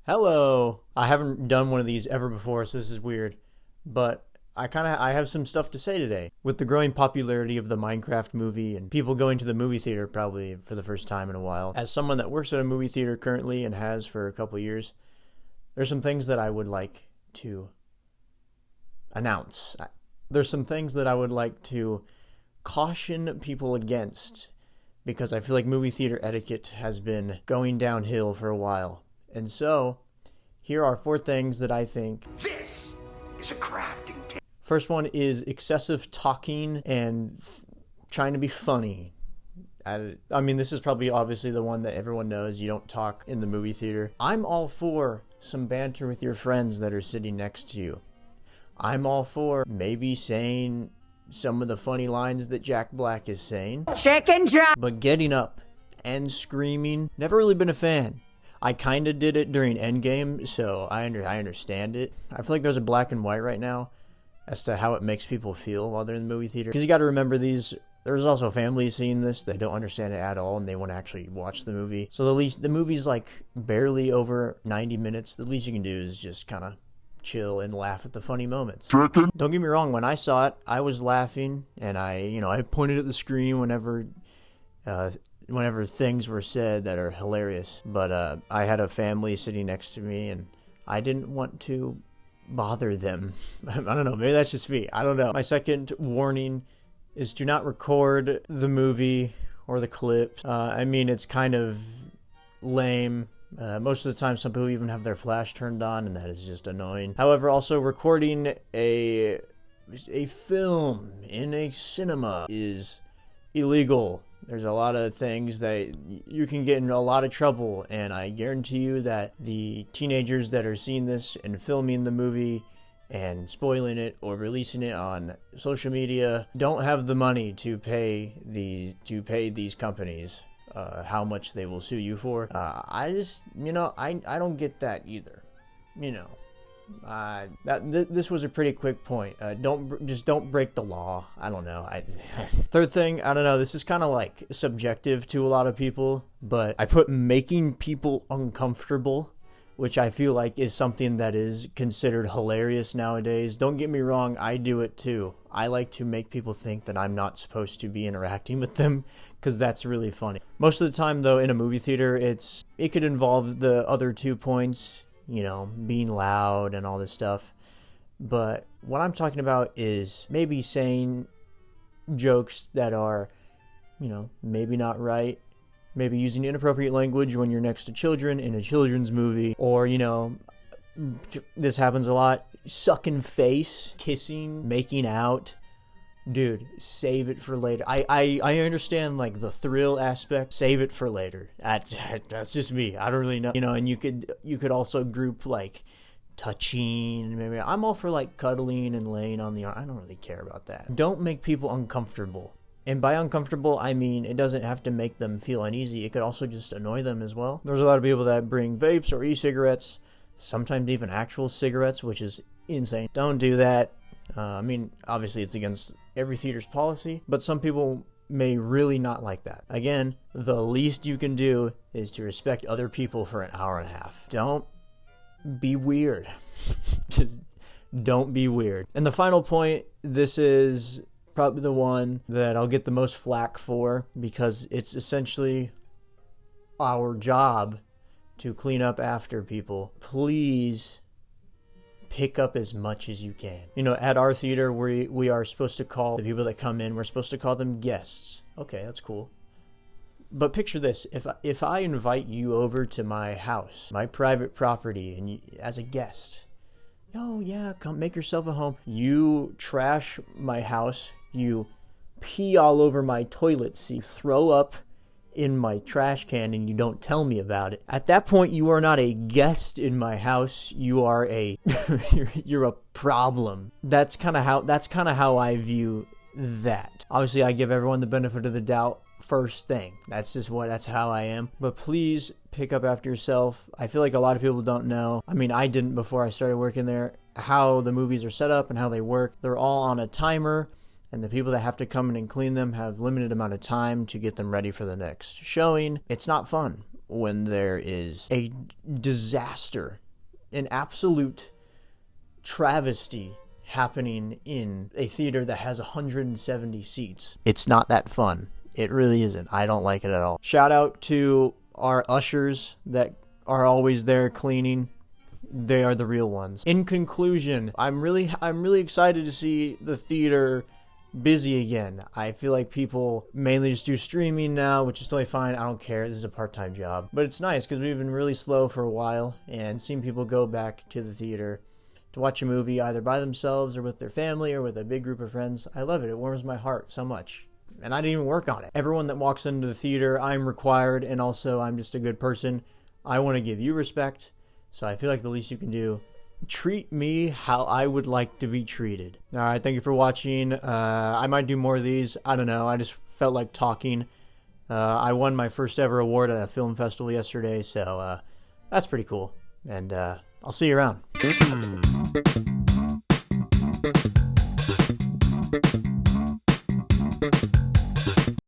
Hello. I haven't done one of these ever before, so this is weird. But I have some stuff to say today. With the growing popularity of the Minecraft movie and people going to the movie theater probably for the first time in a while, as someone that works at a movie theater currently and has for a couple years, there's some things that I would like to announce. There's some things that I would like to caution people against because I feel like movie theater etiquette has been going downhill for a while. And so, here are 4 things that I think. This is a crafting tip. First one is excessive talking and trying to be funny. I mean, this is probably obviously the one that everyone knows. You don't talk in the movie theater. I'm all for some banter with your friends that are sitting next to you. I'm all for maybe saying some of the funny lines that Jack Black is saying. Chicken drop. But getting up and screaming, never really been a fan. I kind of did it during Endgame, so I understand it. I feel like there's a black and white right now as to how it makes people feel while they're in the movie theater. Because you got to remember there's also families seeing this that don't understand it at all and they want to actually watch the movie. So the movie's like barely over 90 minutes. The least you can do is just kind of chill and laugh at the funny moments. Don't get me wrong, when I saw it, I was laughing and I pointed at the screen whenever things were said that are hilarious. But I had a family sitting next to me and I didn't want to bother them. I don't know, maybe that's just me. I don't know. My second warning is to not record the movie or the clips. I mean, it's kind of lame. Most of the time, some people even have their flash turned on, and that is just annoying. However, also recording a film in a cinema is illegal. There's a lot of things that you can get in a lot of trouble, and I guarantee you that the teenagers that are seeing this and filming the movie and spoiling it or releasing it on social media don't have the money to pay these companies how much they will sue you for. I just, I don't get that either. This was a pretty quick point. Don't break the law. I don't know. Third thing, I don't know. This is kind of like subjective to a lot of people, but I put making people uncomfortable, which I feel like is something that is considered hilarious nowadays. Don't get me wrong, I do it too. I like to make people think that I'm not supposed to be interacting with them because that's really funny. Most of the time, though, in a movie theater, it could involve the other 2 points, being loud and all this stuff. But what I'm talking about is maybe saying jokes that are, maybe not right. Maybe using inappropriate language when you're next to children in a children's movie. Or, this happens a lot. Sucking face, kissing, making out. Dude, save it for later. I understand, like, the thrill aspect. Save it for later. That's just me. I don't really know. And you could also group, like, touching. Maybe I'm all for, like, cuddling and laying on the arm. I don't really care about that. Don't make people uncomfortable. And by uncomfortable, I mean it doesn't have to make them feel uneasy. It could also just annoy them as well. There's a lot of people that bring vapes or e-cigarettes, sometimes even actual cigarettes, which is insane. Don't do that. I mean, obviously it's against every theater's policy, but some people may really not like that. Again, the least you can do is to respect other people for an hour and a half. Don't be weird. Just don't be weird. And the final point, this is probably the one that I'll get the most flack for because it's essentially our job to clean up after people. Please pick up as much as you can. At our theater, we are supposed to call the people that come in, we're supposed to call them guests. Okay, that's cool. But picture this, if I invite you over to my house, my private property, and as a guest, oh yeah, come make yourself at home. You trash my house, you pee all over my toilet seat, throw up in my trash can, and you don't tell me about it. At that point, you are not a guest in my house. You are you're a problem. That's kind of how I view that. Obviously, I give everyone the benefit of the doubt first thing. That's how I am. But please pick up after yourself. I feel like a lot of people don't know. I mean, I didn't before I started working there, how the movies are set up and how they work. They're all on a timer. and the people that have to come in and clean them have limited amount of time to get them ready for the next showing. It's not fun. when there is a disaster, an absolute travesty happening in a theater that has 170 seats. It's not that fun. It really isn't. I don't like it at all. Shout out to our ushers that are always there cleaning. They are the real ones. In conclusion, I'm really excited to see the theater busy again. I feel like people mainly just do streaming now, which is totally fine. I don't care. This is a part-time job. But it's nice because we've been really slow for a while, and seeing people go back to the theater to watch a movie either by themselves or with their family or with a big group of friends, I love it. It warms my heart so much. And I didn't even work on it. Everyone that walks into the theater, I'm required, and also I'm just a good person. I want to give you respect, so I feel like the least you can do, treat me how I would like to be treated. All right, thank you for watching. I might do more of these. I don't know. I just felt like talking. I won my first ever award at a film festival yesterday, so that's pretty cool. And I'll see you around.